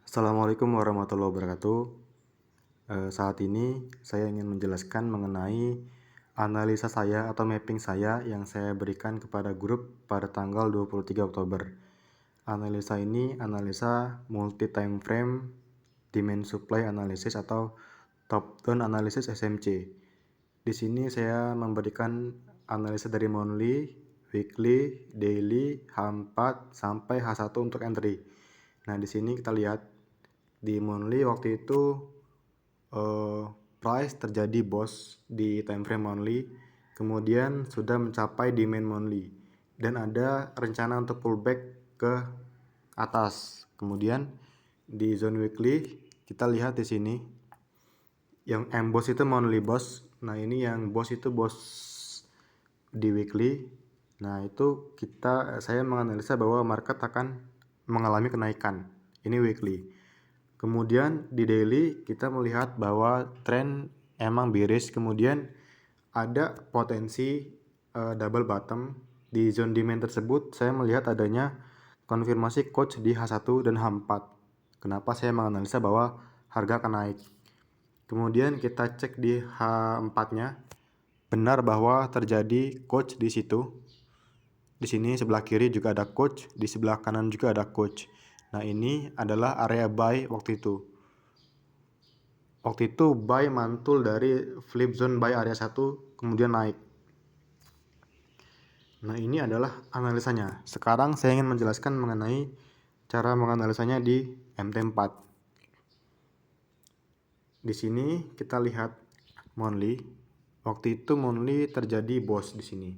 Assalamualaikum warahmatullahi wabarakatuh. Saat ini saya ingin menjelaskan mengenai analisa saya atau mapping saya yang saya berikan kepada grup pada tanggal 23 Oktober. Analisa ini analisa multi time frame demand supply analysis atau top down analysis SMC. Di sini saya memberikan analisa dari monthly, weekly, daily, H4 sampai H1 untuk entry. Nah, di sini kita lihat di monthly waktu itu price terjadi boss di time frame monthly, kemudian sudah mencapai demand monthly dan ada rencana untuk pullback ke atas. Kemudian di zone weekly kita lihat di sini yang emboss itu monthly boss. Nah, ini yang boss itu boss di weekly. Nah, itu saya menganalisa bahwa market akan mengalami kenaikan. Ini weekly. Kemudian di daily kita melihat bahwa tren emang bearish, kemudian ada potensi double bottom di zone demand tersebut. Saya melihat adanya konfirmasi coach di H1 dan H4. Kenapa saya menganalisa bahwa harga akan naik? Kemudian kita cek di H4-nya, benar bahwa terjadi coach di situ. Di sini sebelah kiri juga ada coach, di sebelah kanan juga ada coach. Nah, ini adalah area buy waktu itu. Waktu itu buy mantul dari flip zone buy area 1 kemudian naik. Nah, ini adalah analisanya. Sekarang saya ingin menjelaskan mengenai cara menganalisanya di MT4. Di sini kita lihat monthly. Waktu itu monthly terjadi boss di sini.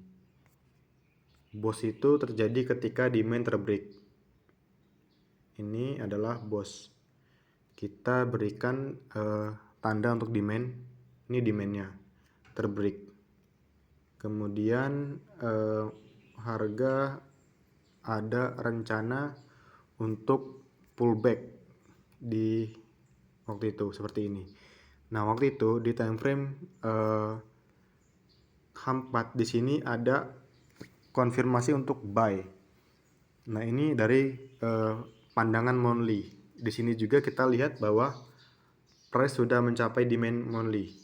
Boss itu terjadi ketika demand terbreak. Ini adalah boss. Kita berikan tanda untuk demand. Ini demandnya terbreak. Kemudian harga ada rencana untuk pullback di waktu itu seperti ini. Nah, waktu itu di time frame H4 di sini ada konfirmasi untuk buy. Nah, ini dari pandangan monthly. Di sini juga kita lihat bahwa price sudah mencapai demand monthly.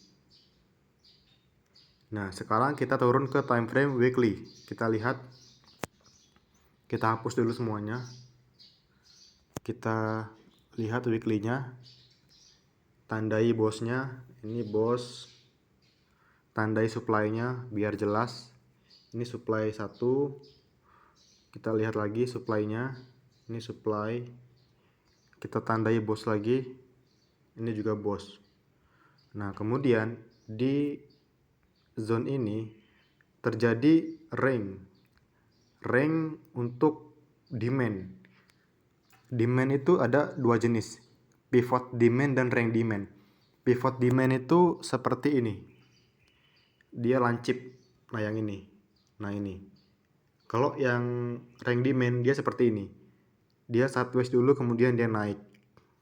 Nah, sekarang kita turun ke time frame weekly. Kita lihat, kita hapus dulu semuanya. Kita lihat weekly-nya. Tandai bosnya, ini bos. Tandai supply-nya biar jelas. Ini supply 1. Kita lihat lagi supply-nya. Ini supply. Kita tandai bos lagi. Ini juga bos. Nah, kemudian di zone ini terjadi range untuk demand. Demand itu ada dua jenis, pivot demand dan range demand. Pivot demand itu seperti ini, dia lancip. Nah, yang ini, nah ini. Kalau yang range demand dia seperti ini, dia sideways dulu kemudian dia naik.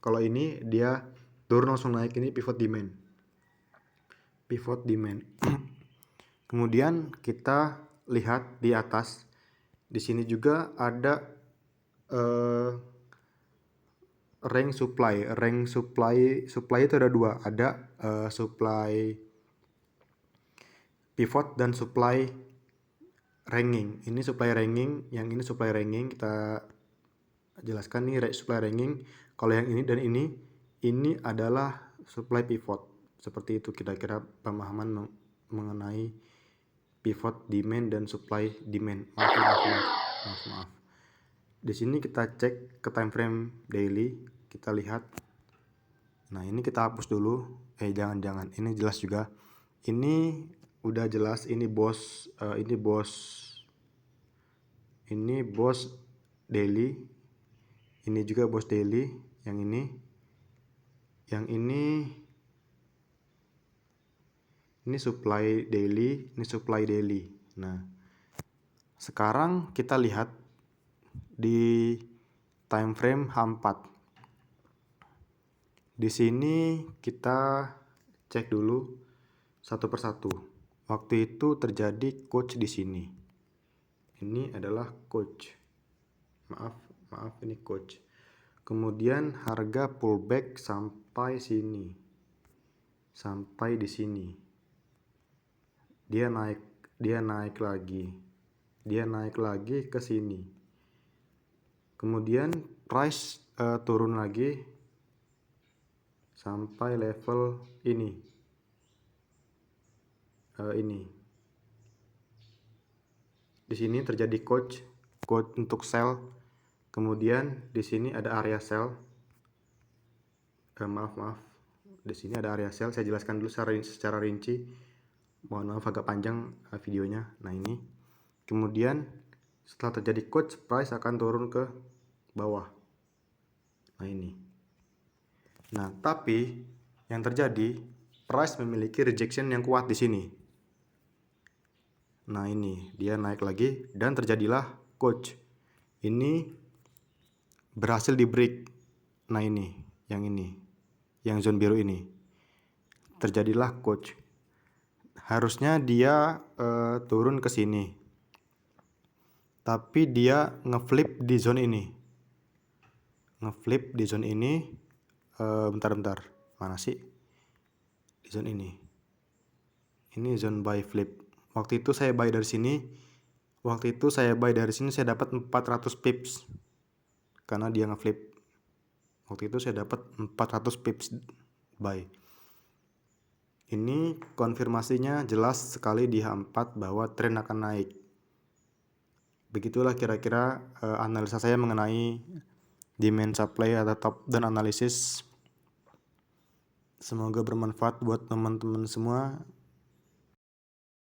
Kalau ini dia turun langsung naik. Ini pivot demand. Kemudian kita lihat di atas, di sini juga ada range supply itu ada dua, ada supply pivot dan supply ranging. Ini supply ranging, yang ini supply ranging. Kita jelaskan nih supply ranging. Kalau yang ini dan ini adalah supply pivot. Seperti itu kira-kira pemahaman mengenai pivot demand dan supply demand. Maaf. Di sini kita cek ke time frame daily, kita lihat. Nah, ini kita hapus dulu. Jangan. Ini jelas juga. Ini udah jelas, ini bos, ini bos daily. Ini juga bos daily, yang ini. Yang ini supply daily, ini supply daily. Nah, sekarang kita lihat di time frame H4. Di sini kita cek dulu satu persatu. Waktu itu terjadi coach di sini. Ini adalah coach. Maaf, ini coach. Kemudian harga pullback sampai sini, sampai di sini. Dia naik lagi ke sini. Kemudian price turun lagi sampai level ini. Di sini terjadi quote untuk sell. Kemudian di sini ada area sell. Maaf. Di sini ada area sell. Saya jelaskan dulu secara rinci. Mohon maaf agak panjang videonya. Nah, ini. Kemudian setelah terjadi quote, price akan turun ke bawah. Nah, ini. Nah, tapi yang terjadi, price memiliki rejection yang kuat di sini. Nah, ini dia naik lagi dan terjadilah quote. Ini berhasil di break. Nah, ini, yang zone biru ini. Terjadilah quote. Harusnya dia turun ke sini. Tapi dia ngeflip di zone ini. Bentar. Mana sih? Di zone ini. Ini zone buy flip. Waktu itu saya buy dari sini. Saya dapat 400 pips. Karena dia ngeflip. Waktu itu saya dapat 400 pips buy. Ini konfirmasinya jelas sekali di H4 bahwa tren akan naik. Begitulah kira-kira analisa saya mengenai demand supply atau top down analysis. Semoga bermanfaat buat teman-teman semua.